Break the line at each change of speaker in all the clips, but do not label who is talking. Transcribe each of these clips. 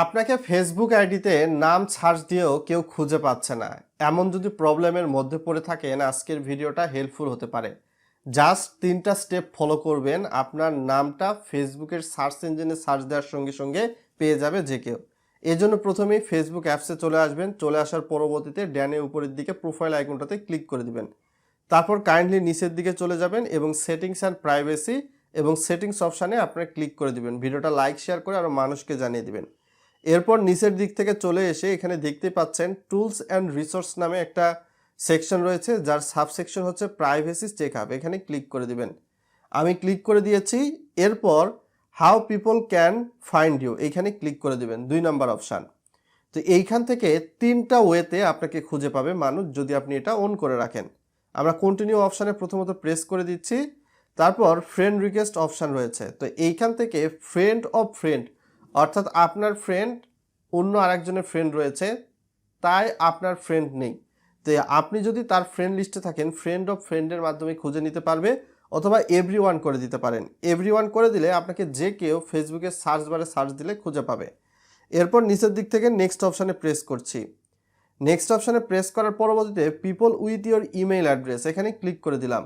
আপনাকে ফেসবুক আইডিতে নাম সার্চ দিয়েও কেউ খুঁজে পাচ্ছে না, এমন যদি প্রবলেমের মধ্যে পড়ে থাকেন, আজকের ভিডিওটা হেল্পফুল হতে পারে। জাস্ট 3টা স্টেপ ফলো করবেন, আপনার নামটা ফেসবুকের সার্চ ইঞ্জিনে সার্চ দেওয়ার সঙ্গে সঙ্গে পেয়ে যাবে যে কেউ। এজন্য প্রথমেই ফেসবুক অ্যাপসে চলে আসবেন। চলে আসার পরবর্তীতে ডানে উপরের দিকে প্রোফাইল আইকনটাতে ক্লিক করে দিবেন। তারপর কাইন্ডলি নিচের দিকে চলে যাবেন এবং সেটিংস অ্যান্ড প্রাইভেসি এবং সেটিংস অপশানে আপনারা ক্লিক করে দিবেন। ভিডিওটা লাইক শেয়ার করে আরও মানুষকে জানিয়ে দিবেন। এরপর নিচের দিক থেকে চলে এসে এখানে দেখতে পাচ্ছেন টুলস অ্যান্ড রিসোর্স নামে একটা সেকশন রয়েছে, যার সাবসেকশন হচ্ছে প্রাইভেসি চেক আপ। এখানে ক্লিক করে দিবেন। আমি ক্লিক করে দিয়েছি। এরপর how people can find you এখানে ক্লিক করে দিবেন, 2 নম্বর অপশান। তো এইখান থেকে 3টা ওয়েতে আপনাকে খুঁজে পাবে মানুষ, যদি আপনি এটা অন করে রাখেন। আমরা কন্টিনিউ অপশানে প্রথমত প্রেস করে দিচ্ছি। তারপর ফ্রেন্ড রিকোয়েস্ট অপশান রয়েছে। তো এইখান থেকে ফ্রেন্ড অফ ফ্রেন্ড, অর্থাৎ আপনার ফ্রেন্ড অন্য আরেকজনের ফ্রেন্ড রয়েছে, তাই আপনার ফ্রেন্ড নেই। তো আপনি যদি তার ফ্রেন্ড লিস্টে থাকেন, ফ্রেন্ড অফ ফ্রেন্ডের মাধ্যমে খুঁজে নিতে পারবে, অথবা এভরিওয়ান করে দিতে পারেন। এভরিওয়ান করে দিলে আপনাকে যে কেউ ফেসবুকের সার্চ বারে সার্চ দিলে খুঁজে পাবে। এরপর নিচের দিক থেকে নেক্সট অপশানে প্রেস করছি। নেক্সট অপশানে প্রেস করার পরবর্তীতে people with your email address এখানে ক্লিক করে দিলাম।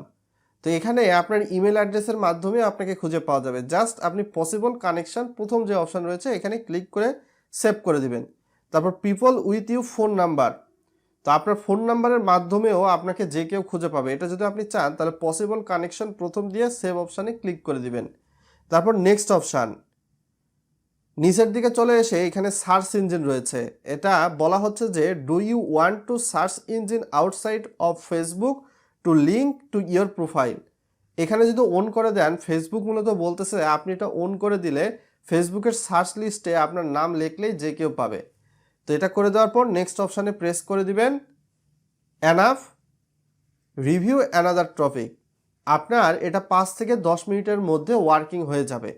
তো এখানে আপনার ইমেল অ্যাড্রেসের মাধ্যমে আপনাকে খুঁজে পাওয়া যাবে। জাস্ট আপনি পসিবল কানেকশন প্রথম যে অপশান রয়েছে এখানে ক্লিক করে সেভ করে দিবেন। তারপর people with you phone number, তো আপনার ফোন নাম্বারের মাধ্যমেও আপনাকে যে কেউ খুঁজে পাবে। এটা যদি আপনি চান তাহলে পসিবল কানেকশন প্রথম দিয়ে সেভ অপশানে ক্লিক করে দিবেন। তারপর নেক্সট অপশান, নিচের দিকে চলে এসে এখানে সার্চ ইঞ্জিন রয়েছে। এটা বলা হচ্ছে যে do you want to search engine outside of Facebook to link to your profile. এখানে যদি অন করে দেন, ফেসবুক মূলত বলতেছে আপনি এটা অন করে দিলে ফেসবুকের সার্চ লিস্টে আপনার নাম লিখলেই যে কেউ পাবে। তো এটা করে দেওয়ার পর নেক্সট অপশানে প্রেস করে দিবেন। Enough, review another topic. আপনার এটা 5 থেকে 10 মিনিটের মধ্যে ওয়ার্কিং হয়ে যাবে।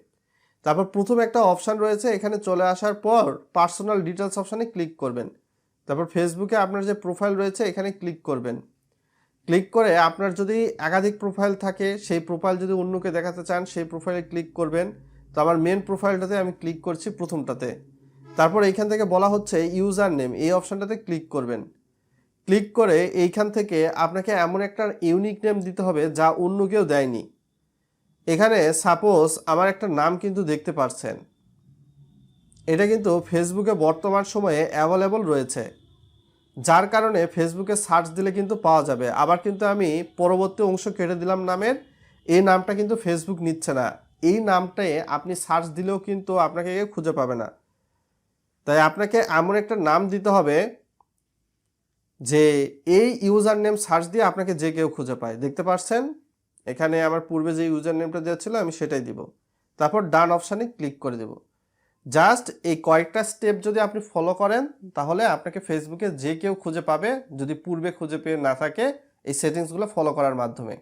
তারপর প্রথম একটা অপশান রয়েছে, এখানে চলে আসার পর পার্সোনাল ডিটেলস অপশানে ক্লিক করবেন। তারপর ফেসবুকে আপনার যে প্রোফাইল রয়েছে এখানে ক্লিক করবেন। ক্লিক করে আপনার যদি একাধিক প্রোফাইল থাকে, সেই প্রোফাইল যদি অন্যকে দেখাতে চান সেই প্রোফাইলে ক্লিক করবেন। তো আমার মেন প্রোফাইলটাতে আমি ক্লিক করছি, প্রথমটাতে। তারপর এইখান থেকে বলা হচ্ছে ইউজার নেম, এই অপশানটাতে ক্লিক করবেন। ক্লিক করে এইখান থেকে আপনাকে এমন একটা ইউনিক নেম দিতে হবে যা অন্য কেউ দেয়নি। এখানে সাপোজ আমার একটা নাম কিন্তু দেখতে পাচ্ছেন, এটা কিন্তু ফেসবুকে বর্তমান সময়ে অ্যাভেলেবল রয়েছে, যার কারণে ফেসবুকে সার্চ দিলে কিন্তু পাওয়া যাবে। আবার কিন্তু আমি পরবর্তী অংশ কেটে দিলাম নামের, এই নামটা কিন্তু ফেসবুক নিচ্ছে না। এই নামটায় আপনি সার্চ দিলেও কিন্তু আপনাকে কেউ খুঁজে পাবে না। তাই আপনাকে এমন একটা নাম দিতে হবে যে এই ইউজার নেম সার্চ দিয়ে আপনাকে যে কেউ খুঁজে পায়। দেখতে পাচ্ছেন এখানে আমার পূর্বে যে ইউজার নেমটা দেওয়া ছিল আমি সেটাই দিব। তারপর ডান অপশানে ক্লিক করে দেব। জাস্ট এই কয়েকটা স্টেপ যদি আপনি ফলো করেন, তাহলে আপনাকে ফেসবুকে যে কেউ খুঁজে পাবে, যদি পূর্বে খুঁজে পেয়ে না থাকে এই সেটিংসগুলো ফলো করার মাধ্যমে।